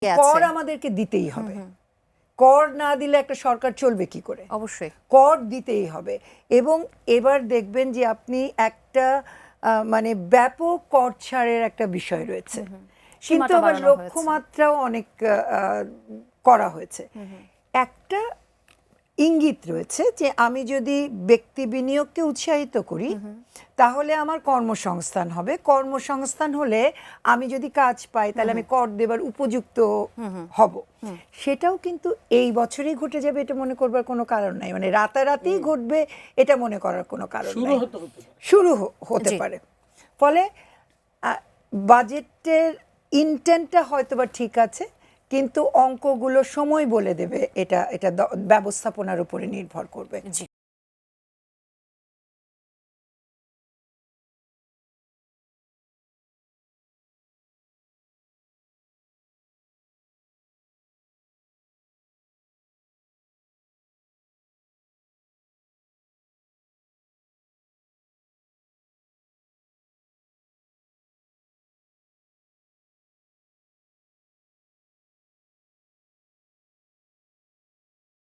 কর আমাদেরকে দিতেই হবে। কর না দিলে একটা সরকার চলবে কি করে? অবশ্যই কর দিতেই হবে। এবং এবার দেখবেন যে আপনি একটা মানে ব্যাপক কর ছাড়ের একটা বিষয় রয়েছে, কিন্তু আবার লক্ষ্যমাত্রাও অনেক করা হয়েছে। একটা ইঙ্গিত রয়েছে যে আমি যদি ব্যক্তি বিনিয়োগকে উৎসাহিত করি তাহলে আমার কর্মসংস্থান হবে, কর্মসংস্থান হলে আমি যদি কাজ পাই তাহলে আমি কর দেবার উপযুক্ত হব। সেটাও কিন্তু এই বছরই ঘটে যাবে এটা মনে করবার কোনো কারণ নাই, মানে রাতারাতি ঘটবে এটা মনে করার কোনো কারণ নাই। শুরু হতে পারে। ফলে বাজেটের ইন্টেন্টটা হয়তো বা ঠিক আছে, কিন্তু অঙ্কগুলো সময় বলে দেবে এটা এটা ব্যবস্থাপনার উপরে নির্ভর করবে।